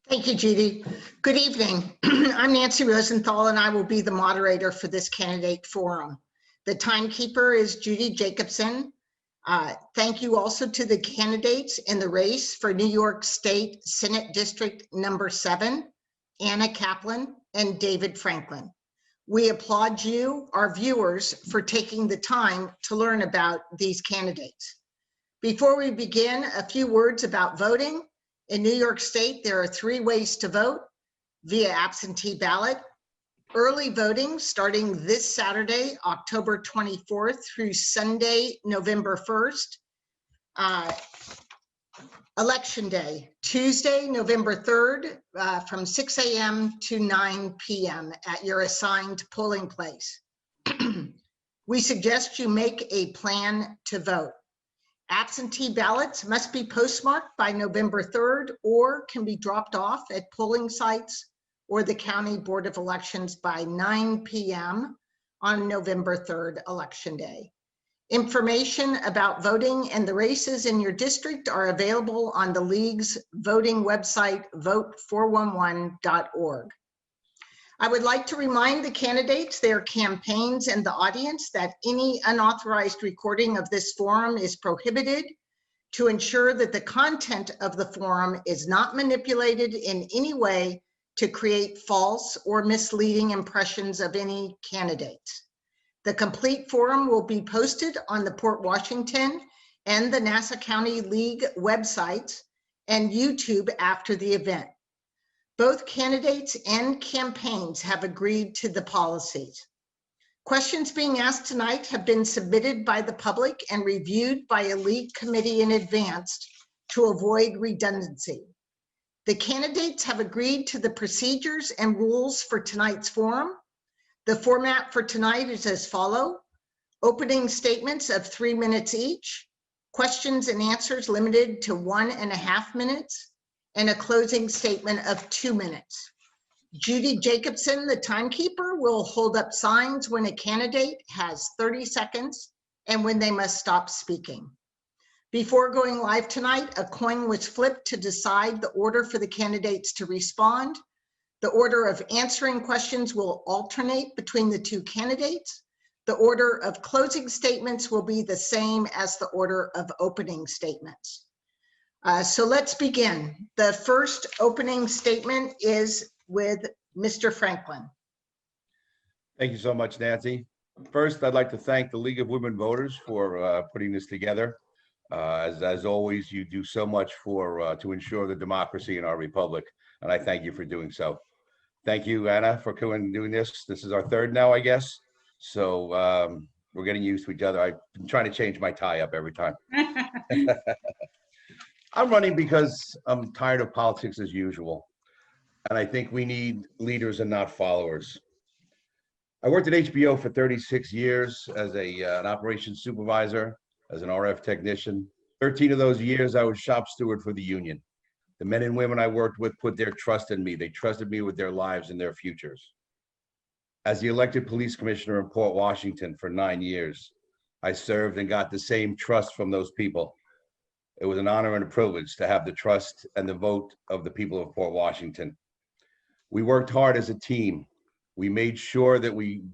Thank you, Judy. Good evening. I'm Nancy Rosenthal, and I will be the moderator for this candidate forum. The timekeeper is Judy Jacobson. Thank you also to the candidates in the race for New York State Senate District number 7, Anna Kaplan and David Franklin. We applaud you, our viewers, for taking the time to learn about these candidates. Before we begin, a few words about voting. In New York State, there are 3 ways to vote: via absentee ballot, early voting starting this Saturday, October 24th through Sunday, November 1st, Election Day, Tuesday, November 3rd, from 6 a.m. to 9 p.m. at your assigned polling place. We suggest you make a plan to vote. Absentee ballots must be postmarked by November 3rd or can be dropped off at polling sites or the County Board of Elections by 9 p.m. on November 3rd, Election Day. Information about voting and the races in your district are available on the League's voting website, vote411.org. I would like to remind the candidates, their campaigns, and the audience that any unauthorized recording of this forum is prohibited to ensure that the content of the forum is not manipulated in any way to create false or misleading impressions of any candidates. The complete forum will be posted on the Port Washington and the Nassau County League websites and YouTube after the event. Both candidates and campaigns have agreed to the policies. Questions being asked tonight have been submitted by the public and reviewed by a league committee in advance to avoid redundancy. The candidates have agreed to the procedures and rules for tonight's forum. The format for tonight is as follows: opening statements of 3 minutes each, questions and answers limited to 1.5 minutes, and a closing statement of 2 minutes. Judy Jacobson, the timekeeper, will hold up signs when a candidate has 30 seconds and when they must stop speaking. Before going live tonight, a coin was flipped to decide the order for the candidates to respond. The order of answering questions will alternate between the 2 candidates. The order of closing statements will be the same as the order of opening statements. So let's begin. The first opening statement is with Mr. Franklin. Thank you so much, Nancy. First, I'd like to thank the League of Women Voters for putting this together. As always, you do so much for to ensure the democracy in our republic, and I thank you for doing so. Thank you, Anna, for coming and doing this. This is our 3rd now, I guess. So we're getting used to each other. I've been trying to change my tie up every time. I'm running because I'm tired of politics as usual, and I think we need leaders and not followers. I worked at HBO for 36 years as an operations supervisor, as an RF technician. 13 of those years, I was shop steward for the union. The men and women I worked with put their trust in me. They trusted me with their lives and their futures. As the elected police commissioner in Port Washington for 9 years, I served and got the same trust from those people. It was an honor and a privilege to have the trust and the vote of the people of Port Washington. We worked hard as a team. We made sure that we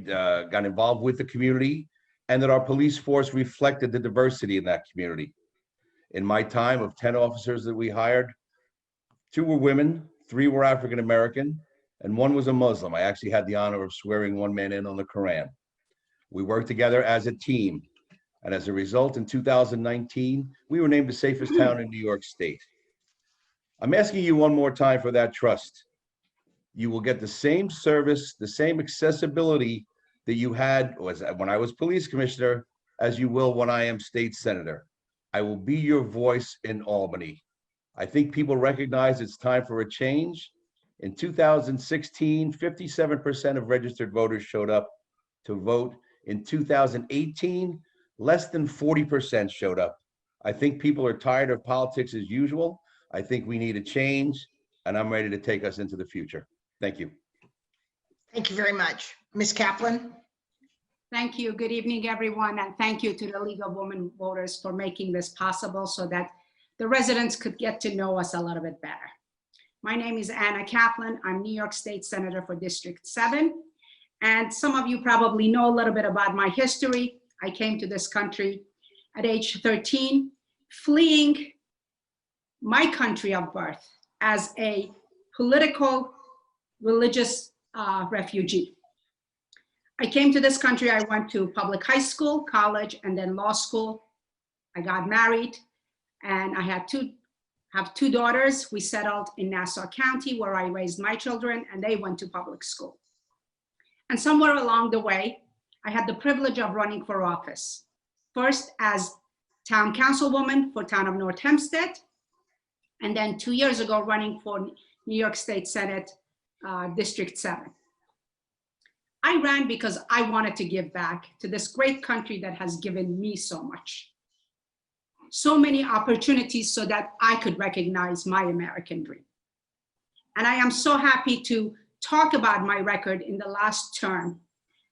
got involved with the community and that our police force reflected the diversity in that community. In my time, of 10 officers that we hired, 2 were women, 3 were African American, and 1 was a Muslim. I actually had the honor of swearing 1 man in on the Quran. We worked together as a team. And as a result, in 2019, we were named the safest town in New York State. I'm asking you one more time for that trust. You will get the same service, the same accessibility that you had when I was police commissioner, as you will when I am state senator. I will be your voice in Albany. I think people recognize it's time for a change. In 2016, 57% of registered voters showed up to vote. In 2018, less than 40% showed up. I think people are tired of politics as usual. I think we need a change, and I'm ready to take us into the future. Thank you. Thank you very much. Ms. Kaplan? Thank you. Good evening, everyone, and thank you to the League of Women Voters for making this possible so that the residents could get to know us a little bit better. My name is Anna Kaplan. I'm New York State Senator for District 7. And some of you probably know a little bit about my history. I came to this country at age 13, fleeing my country of birth as a political, religious refugee. I came to this country, I went to public high school, college, and then law school. I got married, and I have two daughters. We settled in Nassau County, where I raised my children, and they went to public school. And somewhere along the way, I had the privilege of running for office. First as town councilwoman for town of North Hempstead, and then 2 years ago running for New York State Senate, District 7. I ran because I wanted to give back to this great country that has given me so much. So many opportunities so that I could recognize my American dream. And I am so happy to talk about my record in the last term,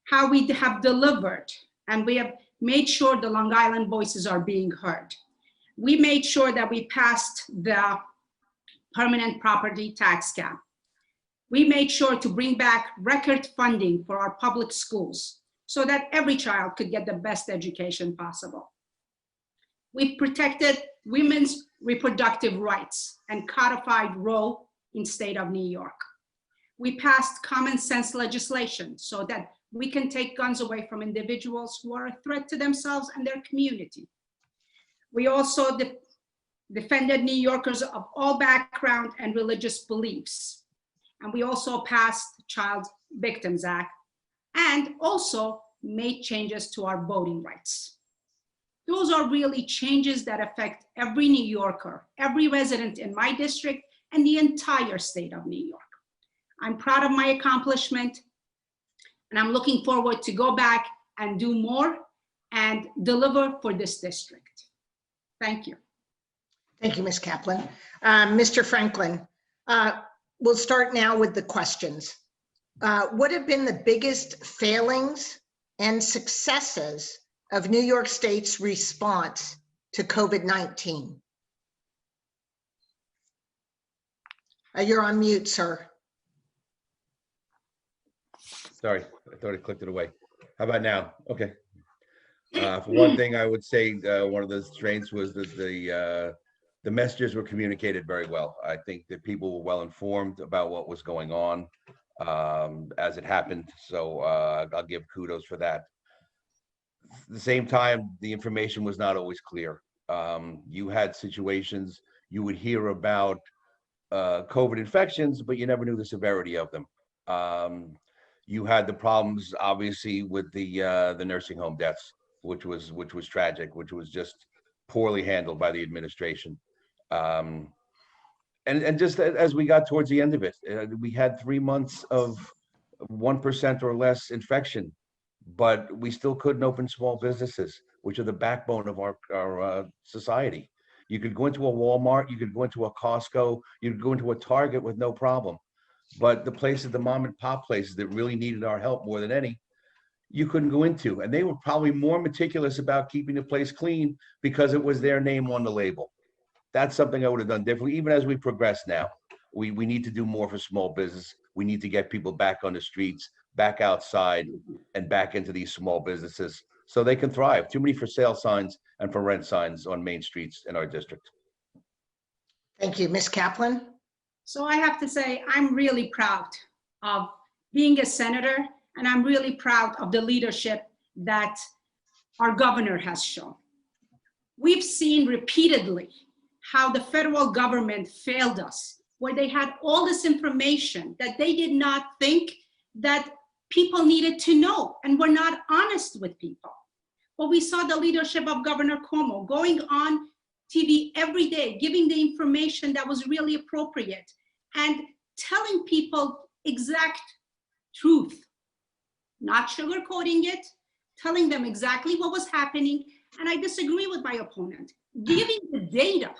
how we have delivered, and we have made sure the Long Island voices are being heard. We made sure that we passed the permanent property tax cap. We made sure to bring back record funding for our public schools so that every child could get the best education possible. We've protected women's reproductive rights and codified Roe in state of New York. We passed common sense legislation so that we can take guns away from individuals who are a threat to themselves and their community. We also defended New Yorkers of all background and religious beliefs. And we also passed Child Victims Act and also made changes to our voting rights. Those are really changes that affect every New Yorker, every resident in my district, and the entire state of New York. I'm proud of my accomplishment, and I'm looking forward to go back and do more and deliver for this district. Thank you. Thank you, Ms. Kaplan. Mr. Franklin, we'll start now with the questions. What have been the biggest failings and successes of New York State's response to COVID-19? You're on mute, sir. Sorry, I thought I clicked it away. How about now? Okay. For one thing, I would say one of the strengths was that the messages were communicated very well. I think that people were well informed about what was going on as it happened. So I'll give kudos for that. At the same time, the information was not always clear. You had situations, you would hear about COVID infections, but you never knew the severity of them. You had the problems, obviously, with the nursing home deaths, which was tragic, which was just poorly handled by the administration. And just as we got towards the end of it, we had 3 months of 1% or less infection, but we still couldn't open small businesses, which are the backbone of our society. You could go into a Walmart, you could go into a Costco, you could go into a Target with no problem. But the places, the mom and pop places that really needed our help more than any, you couldn't go into. And they were probably more meticulous about keeping the place clean because it was their name on the label. That's something I would have done differently. Even as we progress now, we need to do more for small business. We need to get people back on the streets, back outside, and back into these small businesses so they can thrive. Too many for sale signs and for rent signs on main streets in our district. Thank you. Ms. Kaplan? So I have to say, I'm really proud of being a senator, and I'm really proud of the leadership that our governor has shown. We've seen repeatedly how the federal government failed us, where they had all this information that they did not think that people needed to know and were not honest with people. But we saw the leadership of Governor Cuomo going on TV every day, giving the information that was really appropriate and telling people exact truth, not sugarcoating it, telling them exactly what was happening. And I disagree with my opponent, giving the data.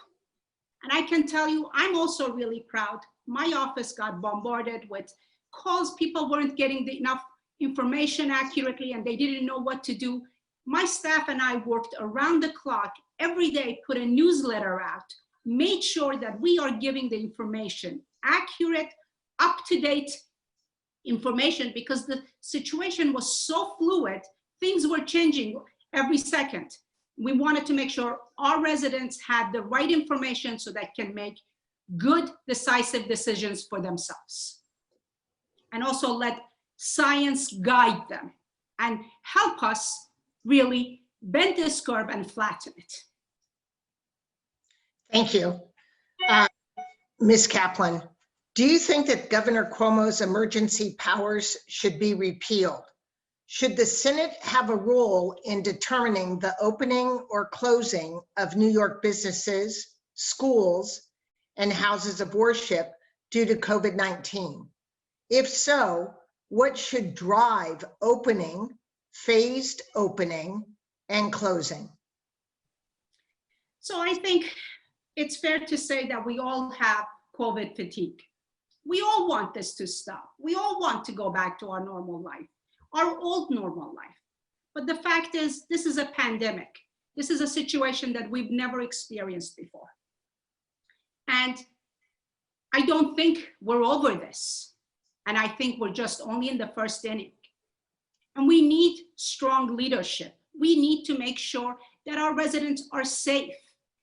And I can tell you, I'm also really proud. My office got bombarded with calls. People weren't getting enough information accurately and they didn't know what to do. My staff and I worked around the clock every day, put a newsletter out, made sure that we are giving the information accurate, up-to-date information, because the situation was so fluid, things were changing every second. We wanted to make sure our residents had the right information so they can make good, decisive decisions for themselves. And also let science guide them and help us really bend this curve and flatten it. Thank you. Ms. Kaplan, do you think that Governor Cuomo's emergency powers should be repealed? Should the Senate have a role in determining the opening or closing of New York businesses, schools, and houses of worship due to COVID-19? If so, what should drive opening, phased opening, and closing? So I think it's fair to say that we all have COVID fatigue. We all want this to stop. We all want to go back to our normal life, our old normal life. But the fact is, this is a pandemic. This is a situation that we've never experienced before. And I don't think we're over this. And I think we're just only in the first inning. And we need strong leadership. We need to make sure that our residents are safe.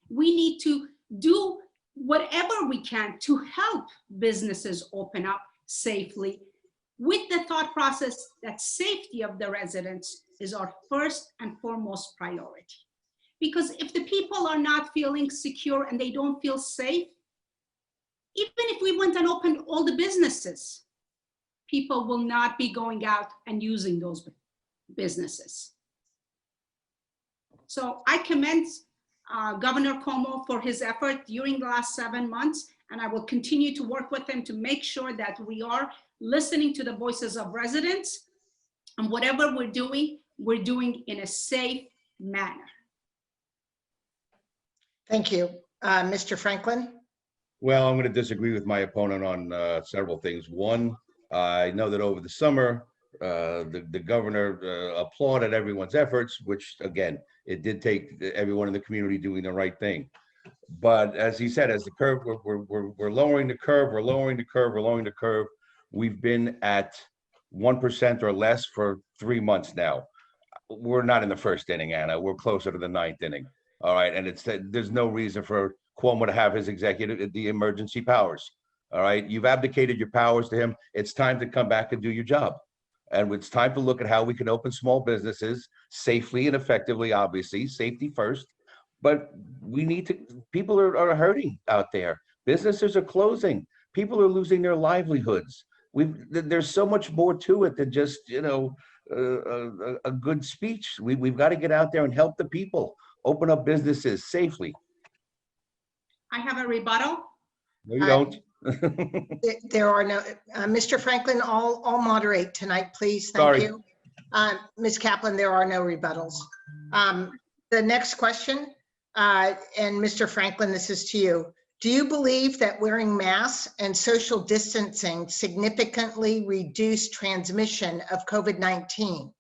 We need to do whatever we can to help businesses open up safely, with the thought process that safety of the residents is our first and foremost priority. Because if the people are not feeling secure and they don't feel safe, even if we went and opened all the businesses, people will not be going out and using those businesses. So I commend Governor Cuomo for his effort during the last 7 months, and I will continue to work with him to make sure that we are listening to the voices of residents, and whatever we're doing in a safe manner. Thank you. Mr. Franklin? Well, I'm going to disagree with my opponent on several things. One, I know that over the summer, the governor applauded everyone's efforts, which again, it did take everyone in the community doing the right thing. But as he said, as the curve, we're lowering the curve, we're lowering the curve, we're lowering the curve. We've been at 1% or less for 3 months now. We're not in the first inning, Anna. We're closer to the 9th inning. All right, and there's no reason for Cuomo to have his the emergency powers. All right, you've abdicated your powers to him. It's time to come back and do your job. And it's time to look at how we can open small businesses safely and effectively, obviously, safety first. But we need to, people are hurting out there. Businesses are closing. People are losing their livelihoods. There's so much more to it than just, a good speech. We've got to get out there and help the people open up businesses safely. I have a rebuttal. No, you don't. There are no, Mr. Franklin, I'll moderate tonight, please. Thank you. Ms. Kaplan, there are no rebuttals. The next question, and Mr. Franklin, this is to you. Do you believe that wearing masks and social distancing significantly reduce transmission of COVID-19?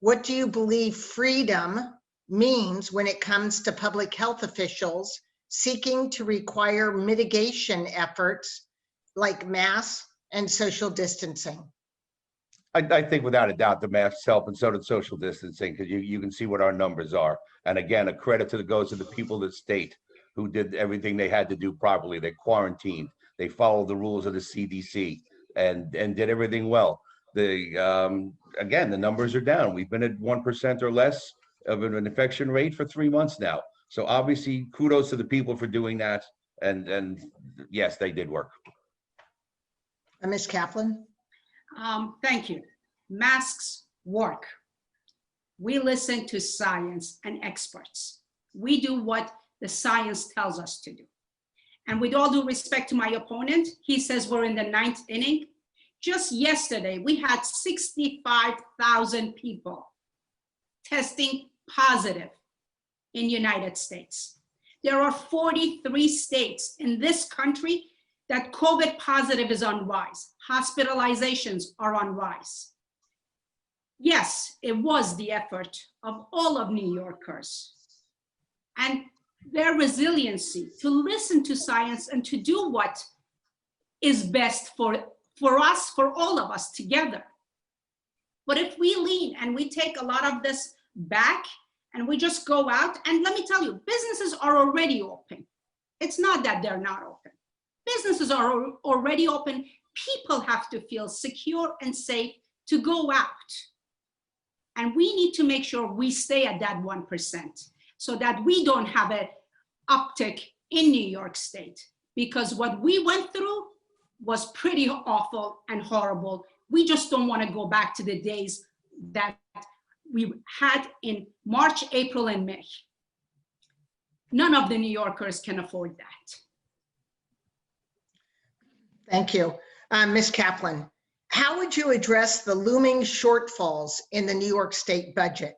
What do you believe freedom means when it comes to public health officials seeking to require mitigation efforts like masks and social distancing? I think without a doubt the masks help, and so did social distancing, because you can see what our numbers are. And again, a credit goes to the people of the state who did everything they had to do properly. They quarantined, they followed the rules of the CDC, and did everything well. Again, the numbers are down. We've been at 1% or less of an infection rate for 3 months now. So obviously, kudos to the people for doing that. And yes, they did work. Ms. Kaplan? Thank you. Masks work. We listen to science and experts. We do what the science tells us to do. And with all due respect to my opponent, he says we're in the 9th inning. Just yesterday, we had 65,000 people testing positive in United States. There are 43 states in this country that COVID positive is on rise. Hospitalizations are on rise. Yes, it was the effort of all of New Yorkers and their resiliency to listen to science and to do what is best for us, for all of us together. But if we lean and we take a lot of this back and we just go out, and let me tell you, businesses are already open. It's not that they're not open. Businesses are already open. People have to feel secure and safe to go out. And we need to make sure we stay at that 1% so that we don't have an uptick in New York State, because what we went through was pretty awful and horrible. We just don't want to go back to the days that we had in March, April, and May. None of the New Yorkers can afford that. Thank you. Ms. Kaplan, how would you address the looming shortfalls in the New York State budget?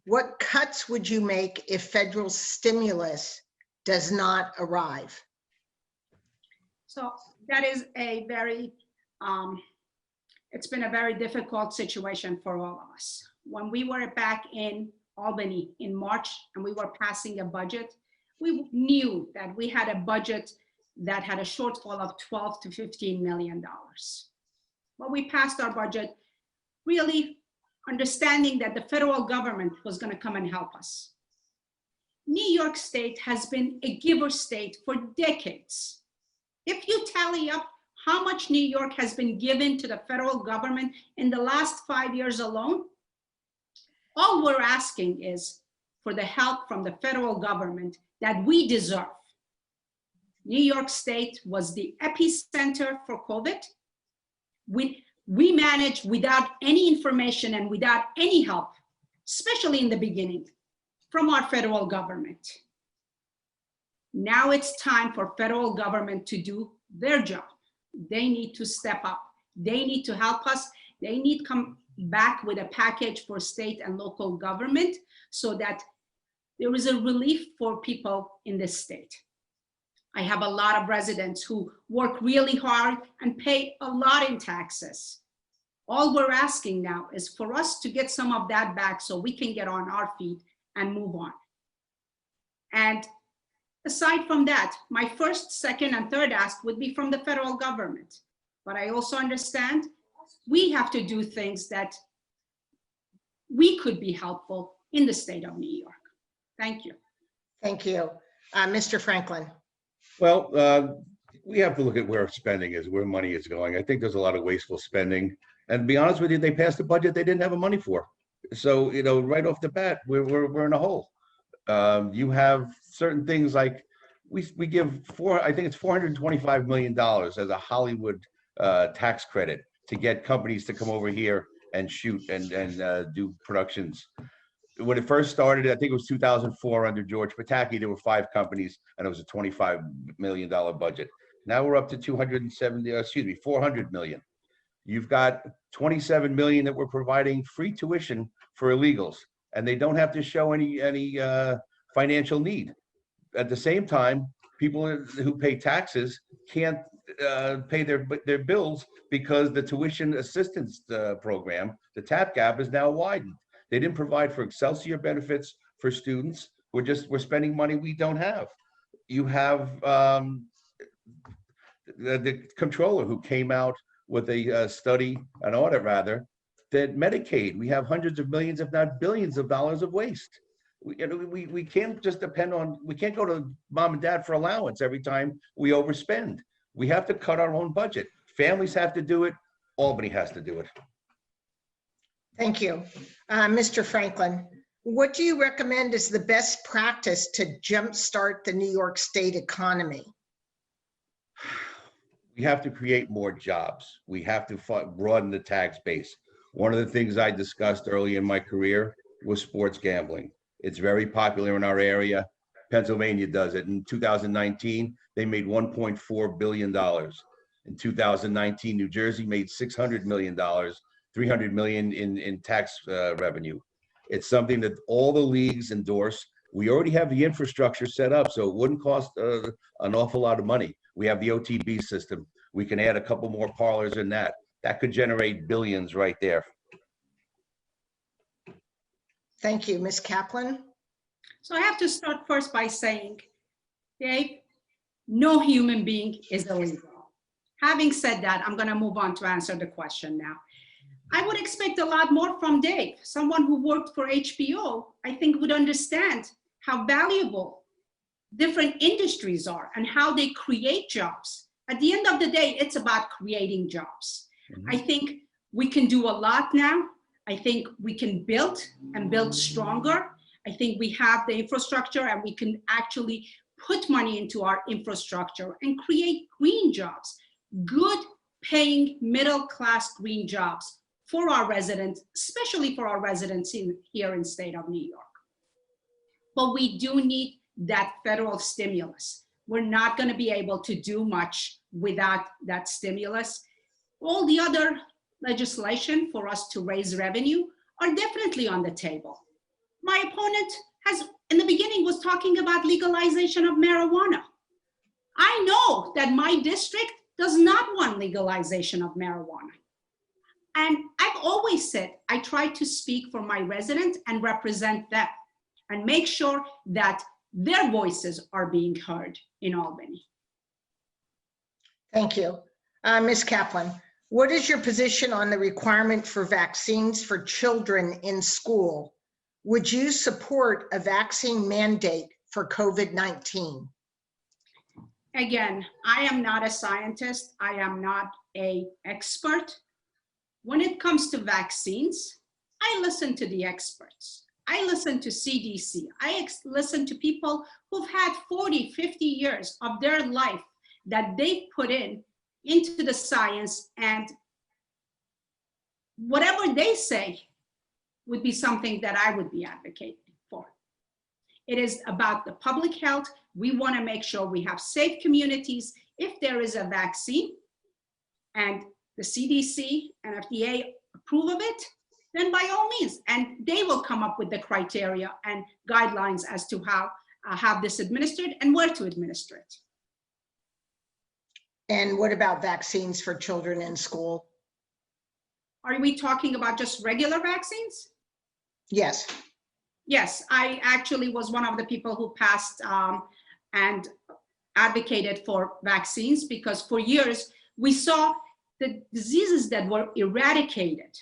What cuts would you make if federal stimulus does not arrive? So that is a very, it's been a very difficult situation for all of us. When we were back in Albany in March and we were passing a budget, we knew that we had a budget that had a shortfall of $12 to $15 million. But we passed our budget really understanding that the federal government was going to come and help us. New York State has been a giver state for decades. If you tally up how much New York has been given to the federal government in the last 5 years alone, all we're asking is for the help from the federal government that we deserve. New York State was the epicenter for COVID. We managed without any information and without any help, especially in the beginning, from our federal government. Now it's time for federal government to do their job. They need to step up. They need to help us. They need to come back with a package for state and local government so that there is a relief for people in this state. I have a lot of residents who work really hard and pay a lot in taxes. All we're asking now is for us to get some of that back so we can get on our feet and move on. And aside from that, my first, second, and third ask would be from the federal government. But I also understand we have to do things that we could be helpful in the state of New York. Thank you. Thank you. Mr. Franklin. Well, we have to look at where spending is, where money is going. I think there's a lot of wasteful spending. And to be honest with you, they passed a budget they didn't have the money for. So, you know, right off the bat, we're in a hole. You have certain things like we give I think it's $425 million as a Hollywood tax credit to get companies to come over here and shoot and do productions. When it first started, I think it was 2004 under George Pataki, there were 5 companies and it was a $25 million budget. Now we're up to 400 million. You've got 27 million that we're providing free tuition for illegals, and they don't have to show any financial need. At the same time, people who pay taxes can't pay their bills because the tuition assistance program, the TAP gap, is now widened. They didn't provide for Excelsior benefits for students. We're spending money we don't have. You have the comptroller who came out with a study, an audit rather, that Medicaid, we have hundreds of millions, if not billions of dollars of waste. We can't just depend on, we can't go to mom and dad for allowance every time we overspend. We have to cut our own budget. Families have to do it. Albany has to do it. Thank you. Mr. Franklin, what do you recommend is the best practice to jumpstart the New York State economy? We have to create more jobs. We have to broaden the tax base. One of the things I discussed early in my career was sports gambling. It's very popular in our area. Pennsylvania does it. In 2019, they made $1.4 billion. In 2019, New Jersey made $600 million. 300 million in tax revenue. It's something that all the leagues endorse. We already have the infrastructure set up, so it wouldn't cost an awful lot of money. We have the OTB system. We can add a couple more parlors in that. That could generate billions right there. Thank you. Ms. Kaplan? So I have to start first by saying, Dave, no human being is illegal. Having said that, I'm going to move on to answer the question now. I would expect a lot more from Dave. Someone who worked for HBO, I think, would understand how valuable different industries are and how they create jobs. At the end of the day, it's about creating jobs. I think we can do a lot now. I think we can build and build stronger. I think we have the infrastructure and we can actually put money into our infrastructure and create green jobs, good paying middle-class green jobs for our residents, especially for our residents here in the state of New York. But we do need that federal stimulus. We're not going to be able to do much without that stimulus. All the other legislation for us to raise revenue are definitely on the table. My opponent has, in the beginning, was talking about legalization of marijuana. I know that my district does not want legalization of marijuana. And I've always said, I try to speak for my residents and represent them and make sure that their voices are being heard in Albany. Thank you. Ms. Kaplan, what is your position on the requirement for vaccines for children in school? Would you support a vaccine mandate for COVID-19? Again, I am not a scientist. I am not an expert. When it comes to vaccines, I listen to the experts. I listen to CDC. I listen to people who've had 40, 50 years of their life that they put into the science, and whatever they say would be something that I would be advocating for. It is about the public health. We want to make sure we have safe communities. If there is a vaccine and the CDC and FDA approve of it, then by all means, and they will come up with the criteria and guidelines as to how have this administered and where to administer it. And what about vaccines for children in school? Are we talking about just regular vaccines? Yes. Yes, I actually was one of the people who passed and advocated for vaccines, because for years we saw the diseases that were eradicated,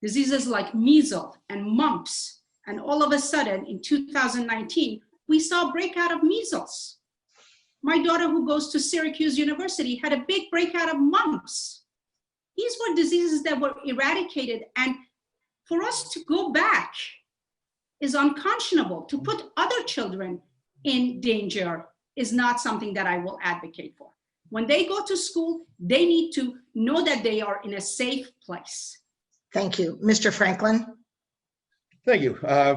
diseases like measles and mumps, and all of a sudden in 2019, we saw a breakout of measles. My daughter, who goes to Syracuse University, had a big breakout of mumps. These were diseases that were eradicated, and for us to go back is unconscionable. To put other children in danger is not something that I will advocate for. When they go to school, they need to know that they are in a safe place. Thank you. Mr. Franklin? Thank you.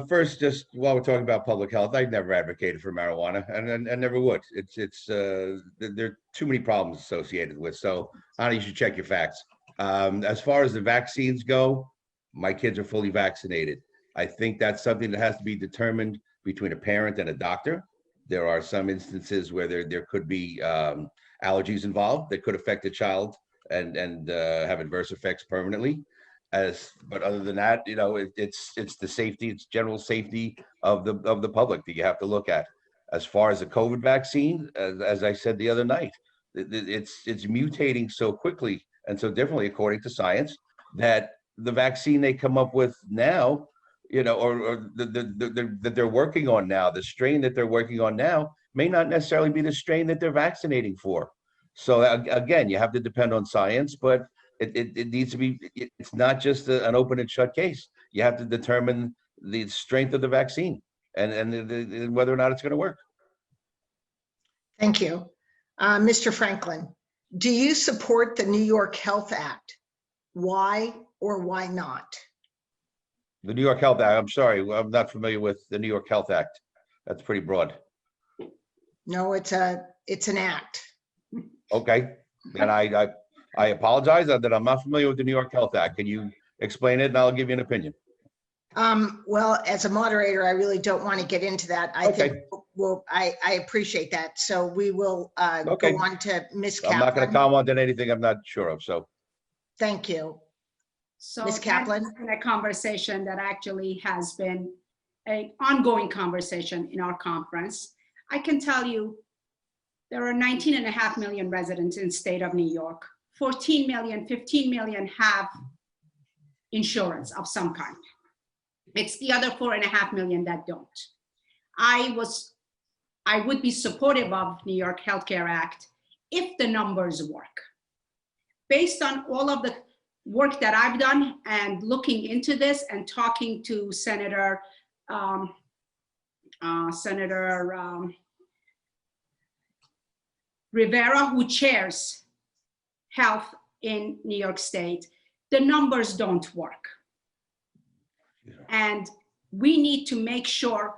First, just while we're talking about public health, I've never advocated for marijuana and never would. There are too many problems associated with, so Anna, you should check your facts. As far as the vaccines go, my kids are fully vaccinated. I think that's something that has to be determined between a parent and a doctor. There are some instances where there could be allergies involved that could affect the child and have adverse effects permanently. But other than that, you know, it's the safety, it's general safety of the public that you have to look at. As far as the COVID vaccine, as I said the other night, it's mutating so quickly and so differently according to science that the vaccine they come up with now, you know, or that they're working on now, the strain that they're working on now may not necessarily be the strain that they're vaccinating for. So again, you have to depend on science, but it needs to be, it's not just an open and shut case. You have to determine the strength of the vaccine and whether or not it's going to work. Thank you. Mr. Franklin, do you support the New York Health Act? Why or why not? The New York Health Act, I'm sorry, I'm not familiar with the New York Health Act. That's pretty broad. No, it's an act. Okay, and I apologize that I'm not familiar with the New York Health Act. Can you explain it and I'll give you an opinion? Well, as a moderator, I really don't want to get into that. I think I appreciate that. So we will go on to Ms. Kaplan. I'm not going to comment on anything I'm not sure of, so. Thank you. So Ms. Kaplan? that's been a conversation that actually has been an ongoing conversation in our conference. I can tell you There are 19.5 million residents in the state of New York. 14 million, 15 million have insurance of some kind. It's the other 4.5 million that don't. I would be supportive of New York Healthcare Act if the numbers work. Based on all of the work that I've done and looking into this and talking to Senator Rivera, who chairs health in New York State, the numbers don't work. And we need to make sure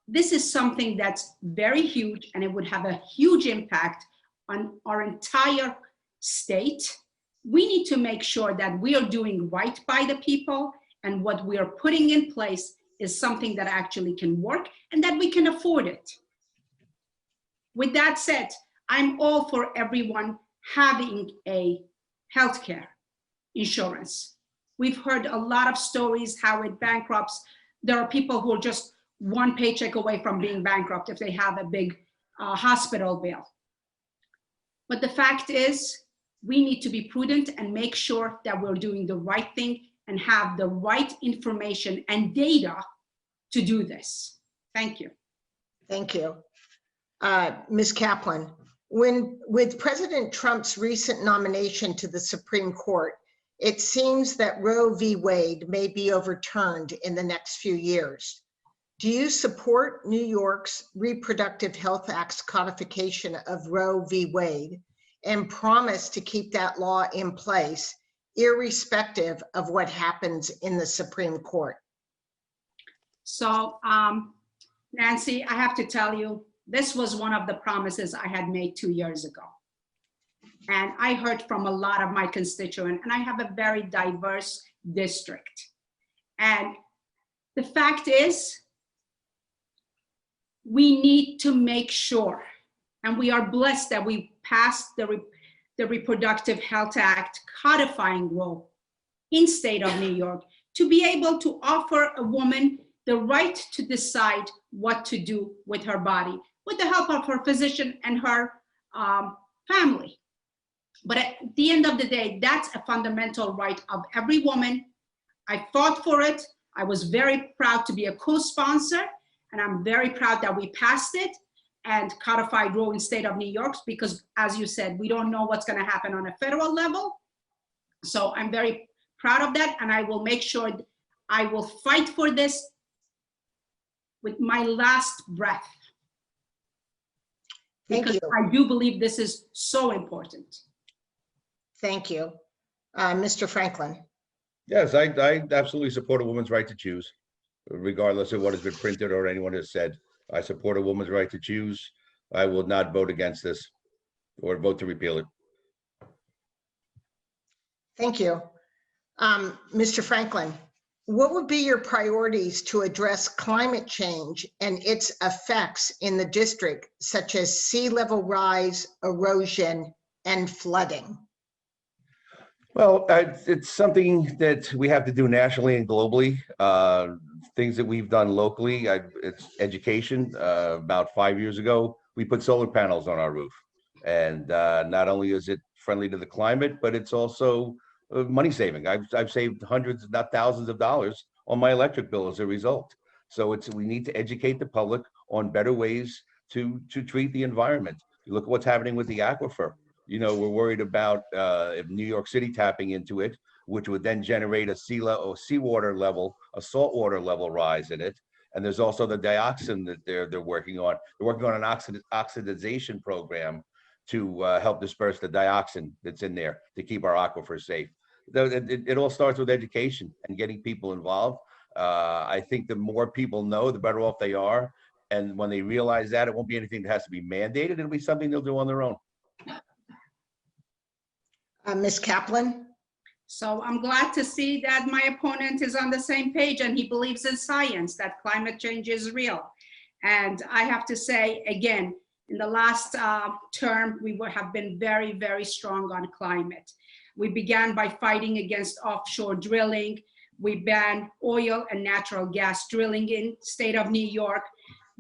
this is something that's very huge, and it would have a huge impact on our entire state. We need to make sure that we are doing right by the people, and what we are putting in place is something that actually can work and that we can afford it. With that said, I'm all for everyone having a healthcare insurance. We've heard a lot of stories how it bankrupts. There are people who are just one paycheck away from being bankrupt if they have a big hospital bill. But the fact is, we need to be prudent and make sure that we're doing the right thing and have the right information and data to do this. Thank you. Thank you. Ms. Kaplan, with President Trump's recent nomination to the Supreme Court, it seems that Roe v. Wade may be overturned in the next few years. Do you support New York's Reproductive Health Act's codification of Roe v. Wade and promise to keep that law in place, irrespective of what happens in the Supreme Court? So, Nancy, I have to tell you, this was one of the promises I had made 2 years ago. And I heard from a lot of my constituents, and I have a very diverse district. And the fact is, we need to make sure, and we are blessed that we passed the Reproductive Health Act codifying Roe in state of New York, to be able to offer a woman the right to decide what to do with her body, with the help of her physician and her family. But at the end of the day, that's a fundamental right of every woman. I fought for it. I was very proud to be a co-sponsor, and I'm very proud that we passed it and codified Roe in state of New York, because as you said, we don't know what's gonna happen on a federal level. So I'm very proud of that, and I will make sure I will fight for this with my last breath. Thank Because you. I do believe this is so important. Thank you. Mr. Franklin. Yes, I absolutely support a woman's right to choose, regardless of what has been printed or anyone has said. I support a woman's right to choose. I will not vote against this or vote to repeal it. Thank you. Mr. Franklin, what would be your priorities to address climate change and its effects in the district, such as sea level rise, erosion, and flooding? Well, it's something that we have to do nationally and globally. Things that we've done locally, it's education. About 5 years ago, we put solar panels on our roof. And not only is it friendly to the climate, but it's also money saving. I've saved hundreds, if not thousands of dollars on my electric bill as a result. So we need to educate the public on better ways to treat the environment. You look at what's happening with the aquifer. You know, we're worried about if New York City tapping into it, which would then generate a seawater level, a saltwater level rise in it. And there's also the dioxin that they're working on. They're working on an oxidization program to help disperse the dioxin that's in there to keep our aquifers safe. It all starts with education and getting people involved. I think the more people know, the better off they are. And when they realize that, it won't be anything that has to be mandated. It'll be something they'll do on their own. Ms. Kaplan? So I'm glad to see that my opponent is on the same page and he believes in science, that climate change is real. And I have to say, again, in the last term, we have been very, very strong on climate. We began by fighting against offshore drilling. We banned oil and natural gas drilling in state of New York.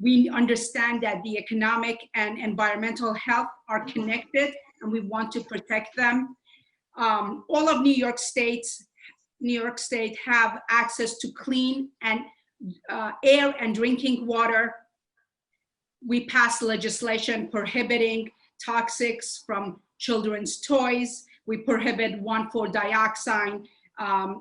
We understand that the economic and environmental health are connected, and we want to protect them. All of New York State have access to clean and air and drinking water. We passed legislation prohibiting toxics from children's toys. We prohibit 1,4-dioxane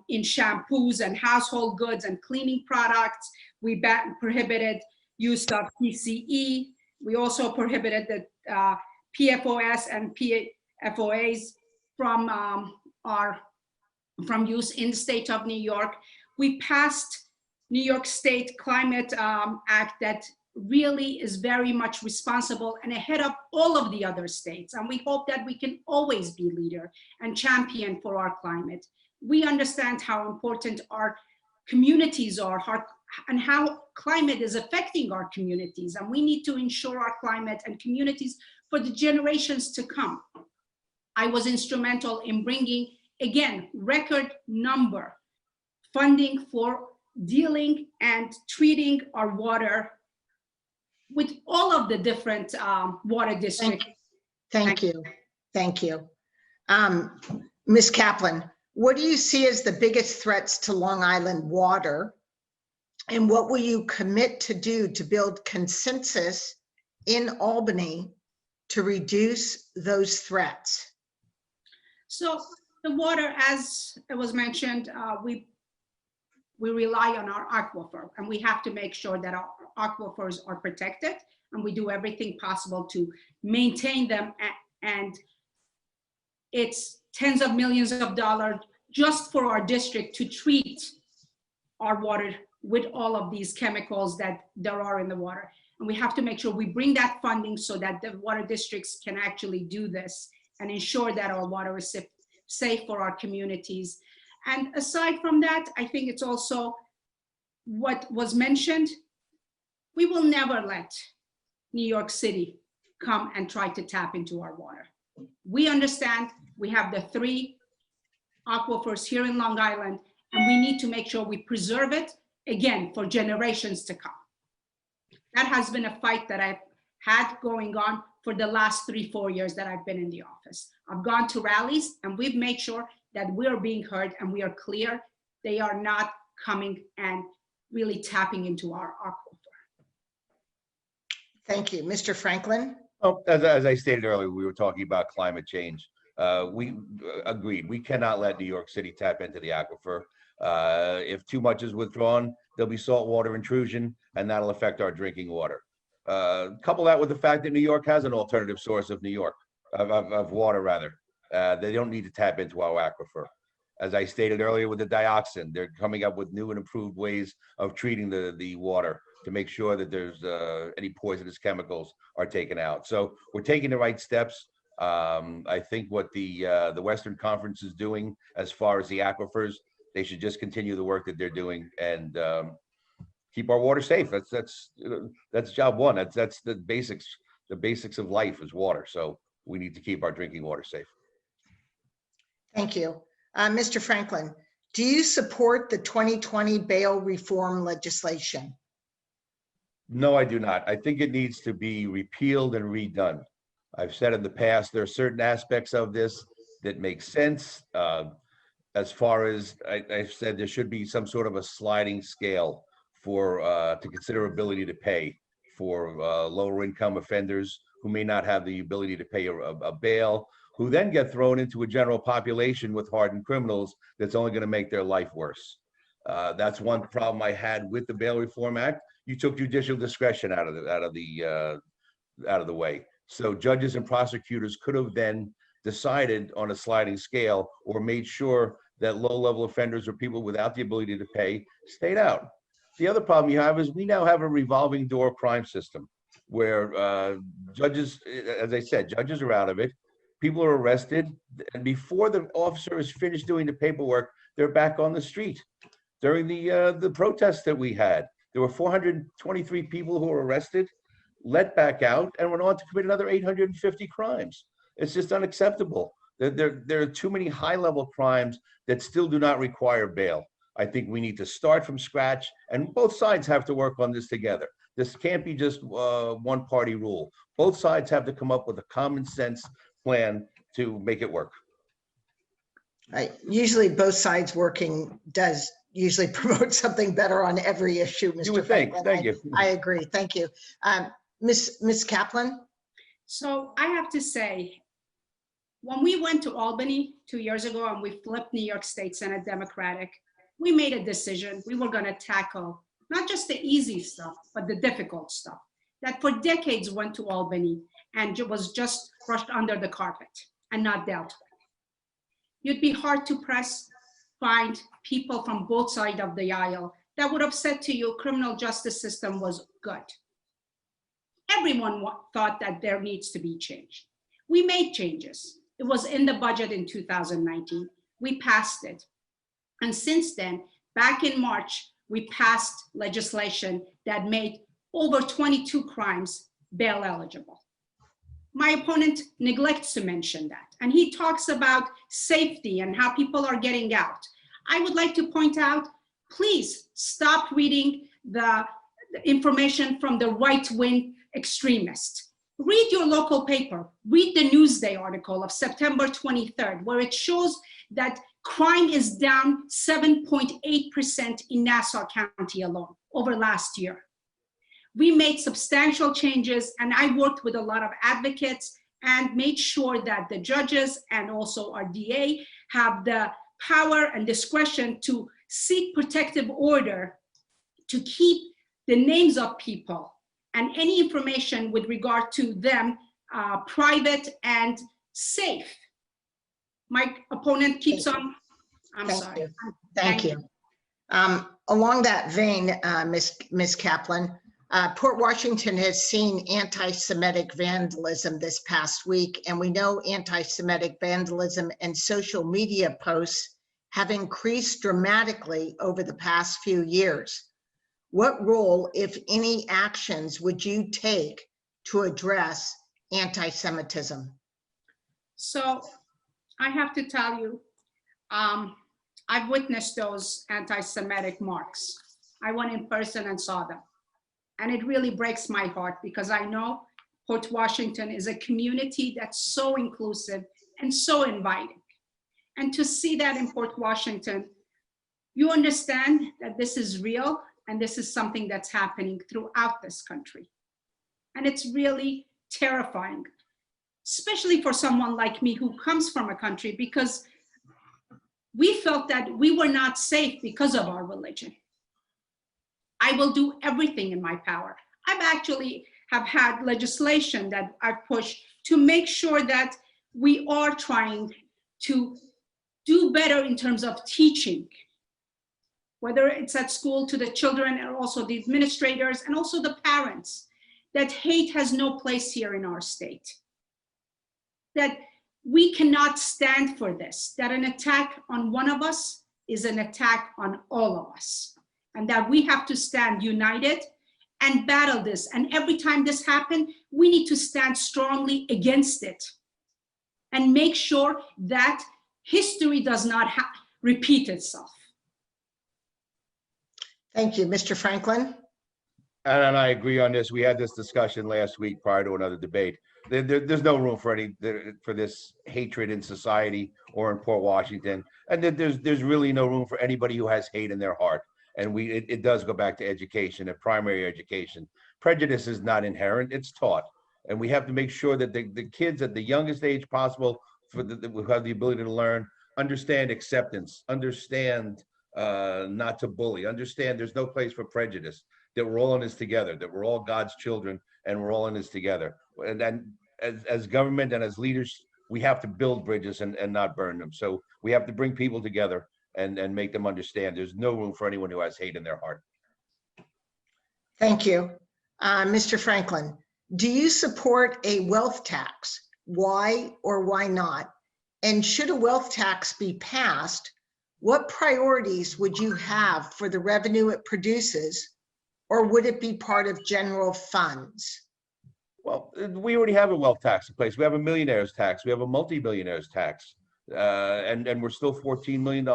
in shampoos and household goods and cleaning products. We prohibited use of PCE. We also prohibited the PFOS and PFOAs from use in the state of New York. We passed New York State Climate Act that really is very much responsible and ahead of all of the other states. And we hope that we can always be leader and champion for our climate. We understand how important our communities are and how climate is affecting our communities. And we need to ensure our climate and communities for the generations to come. I was instrumental in bringing, again, record number funding for dealing and treating our water with all of the different water districts. Thank you. Thank you. Ms. Kaplan, what do you see as the biggest threats to Long Island water? And what will you commit to do to build consensus in Albany to reduce those threats? So the water, as it was mentioned, we rely on our aquifer, and we have to make sure that our aquifers are protected, and we do everything possible to maintain them. And it's tens of millions of dollars just for our district to treat our water with all of these chemicals that there are in the water. And we have to make sure we bring that funding so that the water districts can actually do this and ensure that our water is safe for our communities. And aside from that, I think it's also what was mentioned. We will never let New York City come and try to tap into our water. We understand we have the 3 aquifers here in Long Island, and we need to make sure we preserve it, again, for generations to come. That has been a fight that I've had going on for the last 3-4 years that I've been in the office. I've gone to rallies, and we've made sure that we're being heard and we are clear. They are not coming and really tapping into our aquifer. Thank you. Mr. Franklin? Oh, as I stated earlier, we were talking about climate change. We agreed. We cannot let New York City tap into the aquifer. If too much is withdrawn, there'll be saltwater intrusion, and that'll affect our drinking water. Couple that with the fact that New York has an alternative source of water rather. They don't need to tap into our aquifer. As I stated earlier with the dioxin, they're coming up with new and improved ways of treating the water to make sure that there's any poisonous chemicals are taken out. So we're taking the right steps. I think what the Western Conference is doing as far as the aquifers, they should just continue the work that they're doing and keep our water safe. That's job one. That's the basics. The basics of life is water. So we need to keep our drinking water safe. Thank you. Mr. Franklin, do you support the 2020 bail reform legislation? No, I do not. I think it needs to be repealed and redone. I've said in the past, there are certain aspects of this that make sense. As far as I've said, there should be some sort of a sliding scale for to consider ability to pay for lower income offenders who may not have the ability to pay a bail, who then get thrown into a general population with hardened criminals that's only going to make their life worse. That's one problem I had with the Bail Reform Act. You took judicial discretion out of the way. So judges and prosecutors could have then decided on a sliding scale or made sure that low-level offenders or people without the ability to pay stayed out. The other problem you have is we now have a revolving door crime system where judges, as I said, judges are out of it. People are arrested, and before the officer is finished doing the paperwork, they're back on the street. During the protests that we had, there were 423 people who were arrested, let back out, and went on to commit another 850 crimes. It's just unacceptable. There are too many high-level crimes that still do not require bail. I think we need to start from scratch, and both sides have to work on this together. This can't be just one party rule. Both sides have to come up with a common sense plan to make it work. Right. Usually both sides working does usually promote something better on every issue, Mr. You would think. Franklin. Thank you. I agree. Thank you. Ms. Kaplan? So I have to say, when we went to Albany 2 years ago and we flipped New York State Senate Democratic, we made a decision. We were going to tackle not just the easy stuff, but the difficult stuff that for decades went to Albany and was just brushed under the carpet and not dealt with. You'd be hard to find people from both sides of the aisle that would have said to you, criminal justice system was good. Everyone thought that there needs to be change. We made changes. It was in the budget in 2019. We passed it. And since then, back in March, we passed legislation that made over 22 crimes bail eligible. My opponent neglects to mention that. And he talks about safety and how people are getting out. I would like to point out, please stop reading the information from the right-wing extremists. Read your local paper. Read the Newsday article of September 23rd, where it shows that crime is down 7.8% in Nassau County alone over last year. We made substantial changes, and I worked with a lot of advocates and made sure that the judges and also our DA have the power and discretion to seek protective order to keep the names of people and any information with regard to them private and safe. My opponent keeps on, I'm sorry. Thank you. Along that vein, Ms. Kaplan, Port Washington has seen anti-Semitic vandalism this past week, and we know anti-Semitic vandalism and social media posts have increased dramatically over the past few years. What role, if any, actions would you take to address anti-Semitism? So I have to tell you, I've witnessed those anti-Semitic marks. I went in person and saw them. And it really breaks my heart because I know Port Washington is a community that's so inclusive and so inviting. And to see that in Port Washington, you understand that this is real and this is something that's happening throughout this country. And it's really terrifying, especially for someone like me who comes from a country, because we felt that we were not safe because of our religion. I will do everything in my power. I've actually have had legislation that I've pushed to make sure that we are trying to do better in terms of teaching, whether it's at school to the children and also the administrators and also the parents, that hate has no place here in our state, that we cannot stand for this, that an attack on one of us is an attack on all of us, and that we have to stand united and battle this. And every time this happens, we need to stand strongly against it and make sure that history does not repeat itself. Thank you. Mr. Franklin? And I agree on this. We had this discussion last week prior to another debate. There's no room for this hatred in society or in Port Washington. And there's really no room for anybody who has hate in their heart. And it does go back to education and primary education. Prejudice is not inherent, it's taught. And we have to make sure that the kids at the youngest age possible who have the ability to learn, understand acceptance, understand not to bully, understand there's no place for prejudice, that we're all in this together, that we're all God's children and we're all in this together. And then as government and as leaders, we have to build bridges and not burn them. So we have to bring people together and make them understand there's no room for anyone who has hate in their heart. Thank you. Mr. Franklin, do you support a wealth tax? Why or why not? And should a wealth tax be passed, what priorities would you have for the revenue it produces, or would it be part of general funds? Well, we already have a wealth tax in place. We have a millionaire's tax. We have a multi-billionaire's tax. And we're still $14 million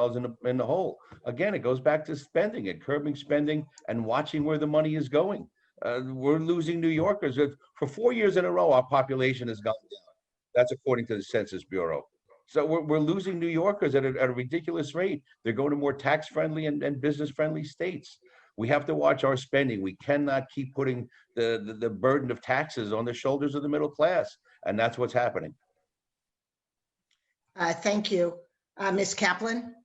in the hole. Again, it goes back to spending and curbing spending and watching where the money is going. We're losing New Yorkers. For 4 years in a row, our population has gone down. That's according to the Census Bureau. So we're losing New Yorkers at a ridiculous rate. They're going to more tax-friendly and business-friendly states. We have to watch our spending. We cannot keep putting the burden of taxes on the shoulders of the middle class. And that's what's happening. Thank you. Ms. Kaplan?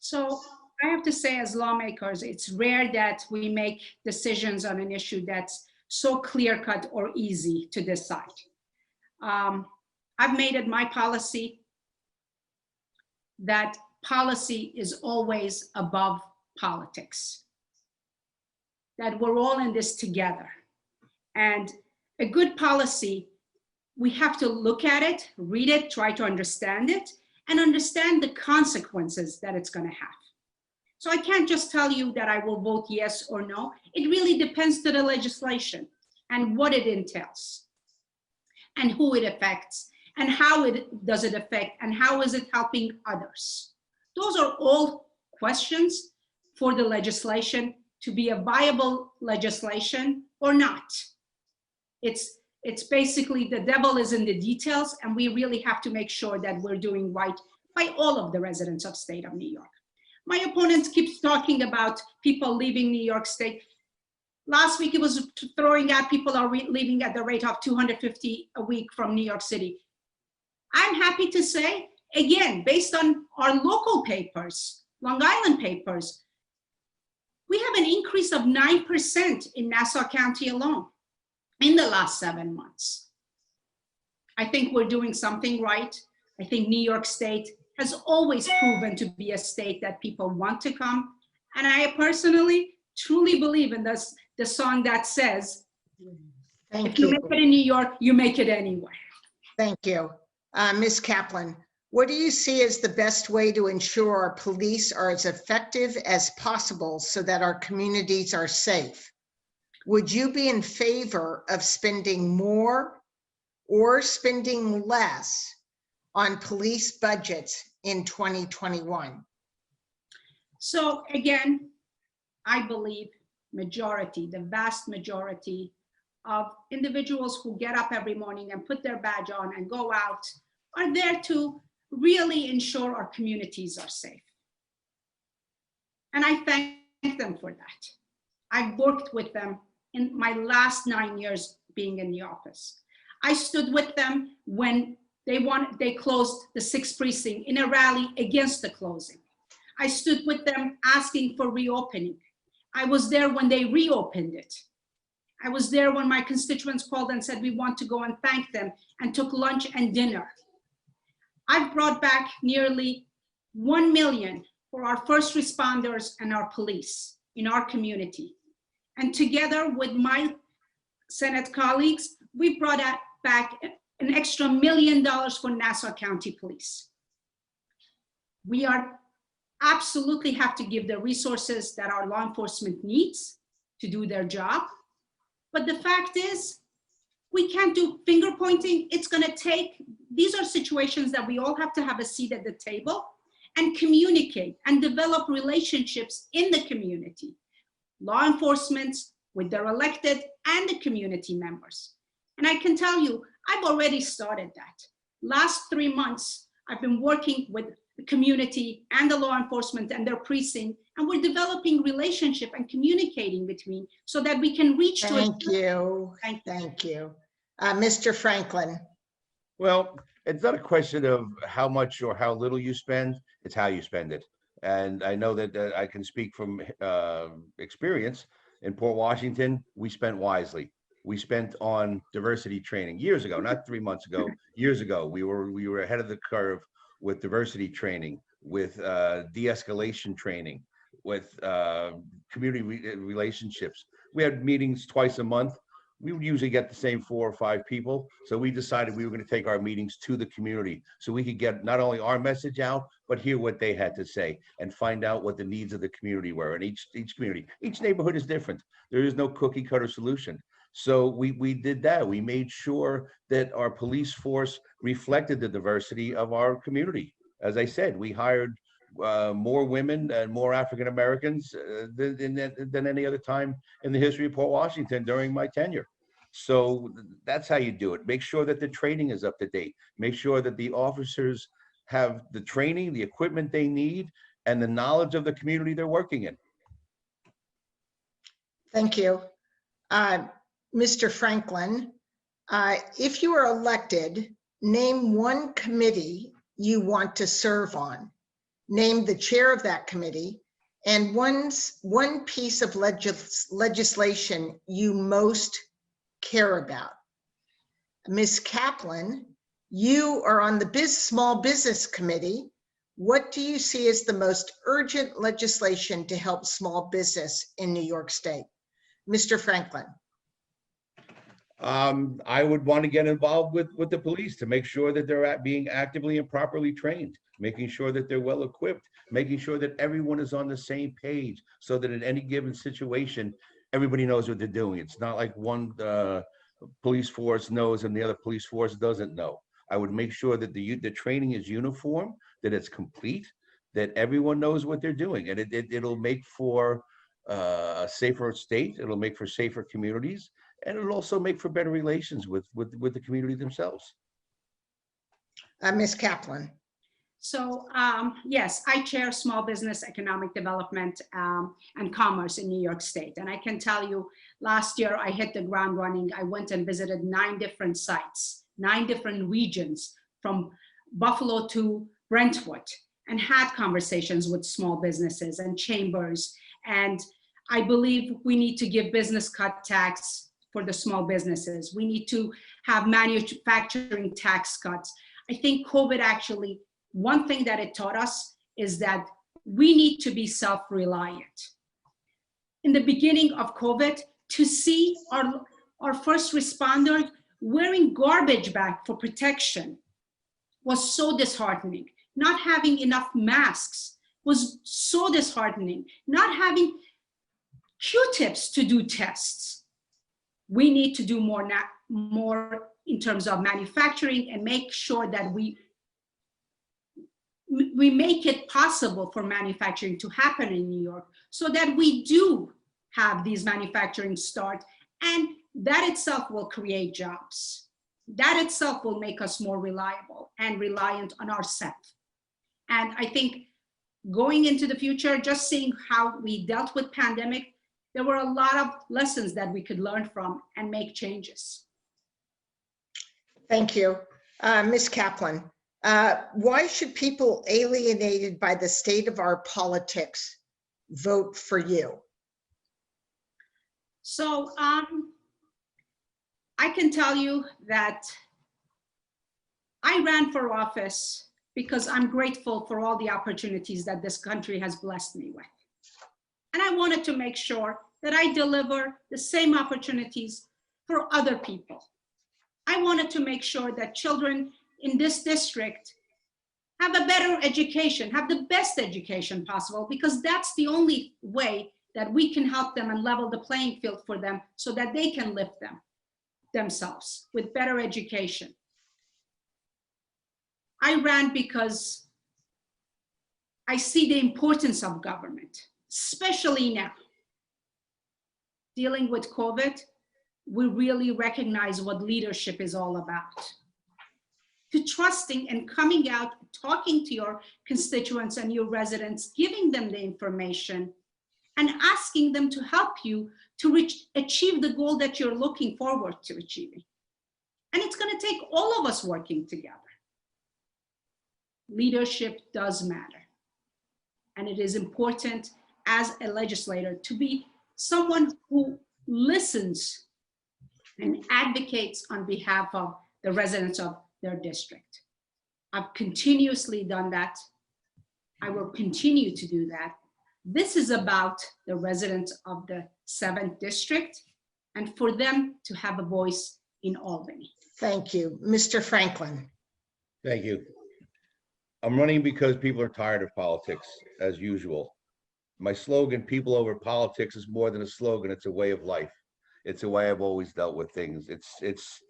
So I have to say, as lawmakers, it's rare that we make decisions on an issue that's so clear-cut or easy to decide. I've made it my policy that policy is always above politics, that we're all in this together. And a good policy, we have to look at it, read it, try to understand it, and understand the consequences that it's going to have. So I can't just tell you that I will vote yes or no. It really depends to the legislation and what it entails and who it affects and how it does it affect and how is it helping others. Those are all questions for the legislation to be a viable legislation or not. It's basically the devil is in the details, and we really have to make sure that we're doing right by all of the residents of state of New York. My opponents keep talking about people leaving New York State. Last week, it was throwing out people are leaving at the rate of 250 a week from New York City. I'm happy to say, again, based on our local papers, Long Island papers, we have an increase of 9% in Nassau County alone in the last 7 months. I think we're doing something right. I think New York State has always proven to be a state that people want to come. And I personally truly believe in this, the song that says, if you make it in New York, you make it anywhere. Thank you. Ms. Kaplan, what do you see as the best way to ensure our police are as effective as possible so that our communities are safe? Would you be in favor of spending more or spending less on police budgets in 2021? So again, I believe the vast majority of individuals who get up every morning and put their badge on and go out are there to really ensure our communities are safe. And I thank them for that. I've worked with them in my last 9 years being in the office. I stood with them when they closed the 6th precinct in a rally against the closing. I stood with them asking for reopening. I was there when they reopened it. I was there when my constituents called and said, we want to go and thank them, and took lunch and dinner. I've brought back nearly 1 million for our first responders and our police in our community. And together with my Senate colleagues, we brought back an extra $1 million for Nassau County Police. We absolutely have to give the resources that our law enforcement needs to do their job. But the fact is, we can't do finger pointing. It's going to take, these are situations that we all have to have a seat at the table and communicate and develop relationships in the community. Law enforcement with their elected and the community members. And I can tell you, I've already started that. Last 3 months, I've been working with the community and the law enforcement and their precinct, and we're developing relationship and communicating between so that we can reach to. Thank you. Mr. Franklin. Well, it's not a question of how much or how little you spend, it's how you spend it. And I know that I can speak from experience. In Port Washington, we spent wisely. We spent on diversity training years ago, not 3 months ago, years ago. We were ahead of the curve with diversity training, with de-escalation training, with community relationships. We had meetings twice a month. We would usually get the same 4 or 5 people. So we decided we were going to take our meetings to the community so we could get not only our message out, but hear what they had to say and find out what the needs of the community were. And each community, each neighborhood is different. There is no cookie cutter solution. So we did that. We made sure that our police force reflected the diversity of our community. As I said, we hired more women and more African Americans than any other time in the history of Port Washington during my tenure. So that's how you do it. Make sure that the training is up to date. Make sure that the officers have the training, the equipment they need, and the knowledge of the community they're working in. Thank you. Mr. Franklin, if you are elected, name one committee you want to serve on. Name the chair of that committee and one piece of legislation you most care about. Ms. Kaplan, you are on the Small Business Committee. What do you see as the most urgent legislation to help small business in New York State? Mr. Franklin. I would want to get involved with the police to make sure that they're being actively and properly trained, making sure that they're well equipped, making sure that everyone is on the same page so that in any given situation, everybody knows what they're doing. It's not like one police force knows and the other police force doesn't know. I would make sure that the training is uniform, that it's complete, that everyone knows what they're doing, and it'll make for a safer state. It'll make for safer communities, and it'll also make for better relations with the community themselves. Ms. Kaplan. So yes, I chair small business economic development and commerce in New York State. And I can tell you, last year I hit the ground running. I went and visited 9 different sites, 9 different regions from Buffalo to Brentwood, and had conversations with small businesses and chambers. And I believe we need to give business cut tax for the small businesses. We need to have manufacturing tax cuts. I think COVID actually, one thing that it taught us is that we need to be self-reliant. In the beginning of COVID, to see our first responders wearing garbage bag for protection was so disheartening. Not having enough masks was so disheartening. Not having Q-tips to do tests. We need to do more in terms of manufacturing and make sure that we make it possible for manufacturing to happen in New York so that we do have these manufacturing start, and that itself will create jobs. That itself will make us more reliable and reliant on ourselves. And I think going into the future, just seeing how we dealt with pandemic, there were a lot of lessons that we could learn from and make changes. Thank you. Ms. Kaplan, why should people alienated by the state of our politics vote for you? So I can tell you that I ran for office because I'm grateful for all the opportunities that this country has blessed me with. And I wanted to make sure that I deliver the same opportunities for other people. I wanted to make sure that children in this district have a better education, have the best education possible, because that's the only way that we can help them and level the playing field for them so that they can lift themselves with better education. I ran because I see the importance of government, especially now. Dealing with COVID, we really recognize what leadership is all about. To trusting and coming out, talking to your constituents and your residents, giving them the information and asking them to help you to achieve the goal that you're looking forward to achieving. And it's going to take all of us working together. Leadership does matter. And it is important as a legislator to be someone who listens and advocates on behalf of the residents of their district. I've continuously done that. I will continue to do that. This is about the residents of the 7th district and for them to have a voice in Albany. Thank you. Mr. Franklin. Thank you. I'm running because people are tired of politics, as usual. My slogan, people over politics, is more than a slogan. It's a way of life. It's a way I've always dealt with things. It's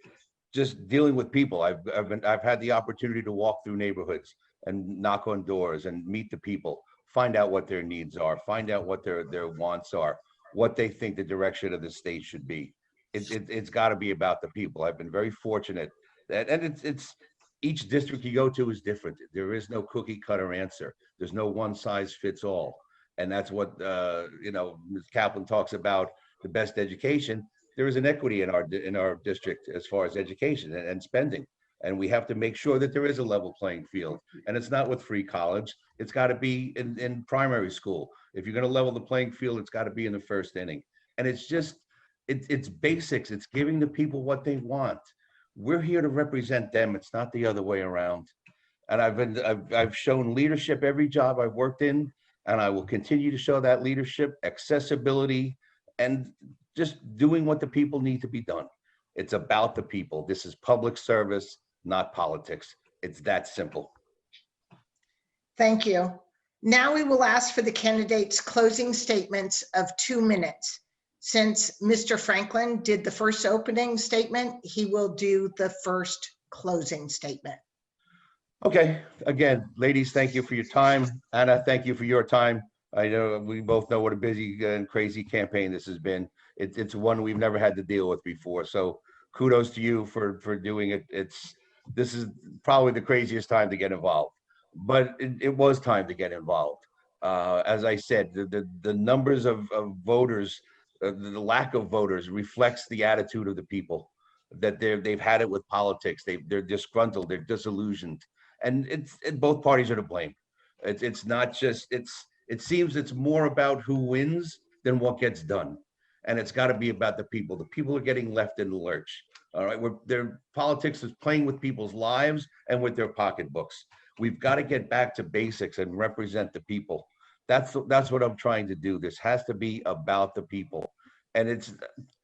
just dealing with people. I've had the opportunity to walk through neighborhoods and knock on doors and meet the people, find out what their needs are, find out what their wants are, what they think the direction of the state should be. It's got to be about the people. I've been very fortunate that, and it's each district you go to is different. There is no cookie cutter answer. There's no one size fits all. And that's what, you know, Ms. Kaplan talks about, the best education. There is an equity in our district as far as education and spending. And we have to make sure that there is a level playing field. And it's not with free college. It's got to be in primary school. If you're going to level the playing field, it's got to be in the first inning. And it's just, it's basics. It's giving the people what they want. We're here to represent them. It's not the other way around. And I've shown leadership every job I've worked in, and I will continue to show that leadership, accessibility, and just doing what the people need to be done. It's about the people. This is public service, not politics. It's that simple. Thank you. Now we will ask for the candidates' closing statements of 2 minutes. Since Mr. Franklin did the first opening statement, he will do the first closing statement. Okay, again, ladies, thank you for your time. Anna, thank you for your time. I know we both know what a busy and crazy campaign this has been. It's one we've never had to deal with before. So kudos to you for doing it. This is probably the craziest time to get involved, but it was time to get involved. As I said, the numbers of voters, the lack of voters reflects the attitude of the people, that they've had it with politics. They're disgruntled, they're disillusioned, and both parties are to blame. It's not just, it seems it's more about who wins than what gets done. And it's got to be about the people. The people are getting left in the lurch. All right, their politics is playing with people's lives and with their pocketbooks. We've got to get back to basics and represent the people. That's what I'm trying to do. This has to be about the people. And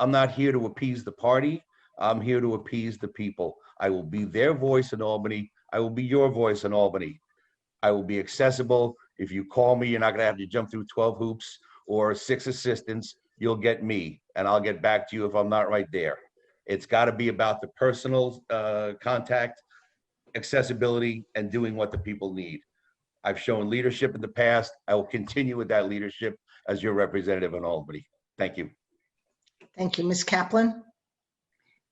I'm not here to appease the party. I'm here to appease the people. I will be their voice in Albany. I will be your voice in Albany. I will be accessible. If you call me, you're not going to have to jump through 12 hoops or 6 assistants. You'll get me, and I'll get back to you if I'm not right there. It's got to be about the personal contact, accessibility, and doing what the people need. I've shown leadership in the past. I will continue with that leadership as your representative in Albany. Thank you. Thank you, Ms. Kaplan.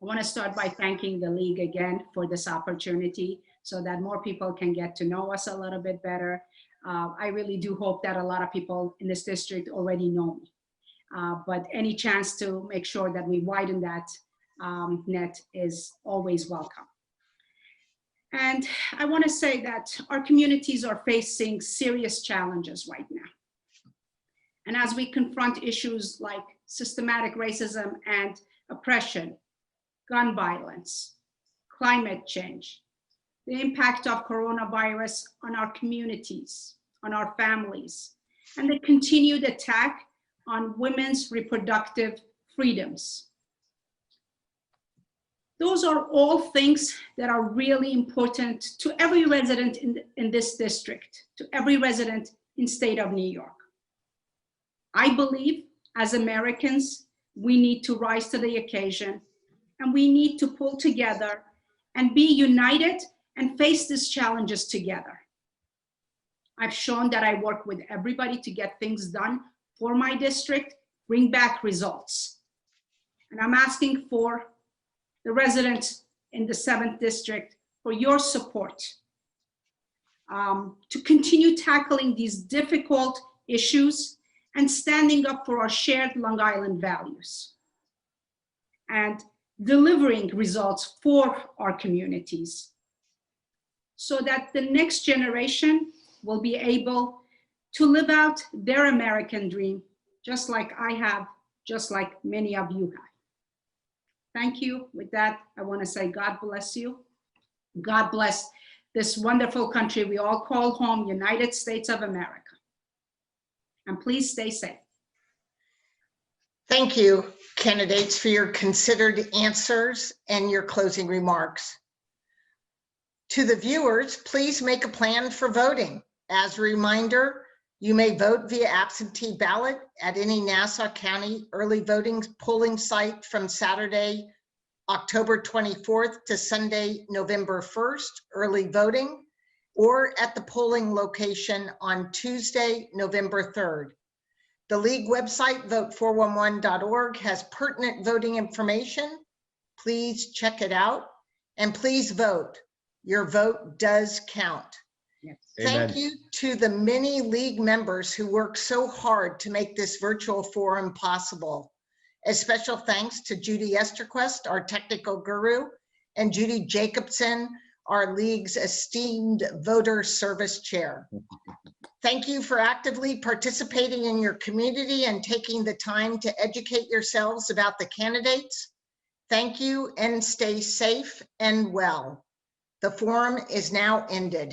I want to start by thanking the league again for this opportunity so that more people can get to know us a little bit better. I really do hope that a lot of people in this district already know me. But any chance to make sure that we widen that net is always welcome. And I want to say that our communities are facing serious challenges right now. And as we confront issues like systematic racism and oppression, gun violence, climate change, the impact of coronavirus on our communities, on our families, and the continued attack on women's reproductive freedoms. Those are all things that are really important to every resident in this district, to every resident in state of New York. I believe as Americans, we need to rise to the occasion, and we need to pull together and be united and face these challenges together. I've shown that I work with everybody to get things done for my district, bring back results. And I'm asking for the residents in the 7th district for your support to continue tackling these difficult issues and standing up for our shared Long Island values and delivering results for our communities so that the next generation will be able to live out their American dream, just like I have, just like many of you have. Thank you. With that, I want to say God bless you. God bless this wonderful country we all call home, United States of America. And please stay safe. Thank you, candidates, for your considered answers and your closing remarks. To the viewers, please make a plan for voting. As a reminder, you may vote via absentee ballot at any Nassau County early voting polling site from Saturday, October 24th to Sunday, November 1st, early voting, or at the polling location on Tuesday, November 3rd. The league website, vote411.org, has pertinent voting information. Please check it out and please vote. Your vote does count. Yes. Thank Amen. you to the many league members who work so hard to make this virtual forum possible. A special thanks to Judy Esterquist, our technical guru, and Judy Jacobson, our league's esteemed voter service chair. Thank you for actively participating in your community and taking the time to educate yourselves about the candidates. Thank you and stay safe and well. The forum is now ended.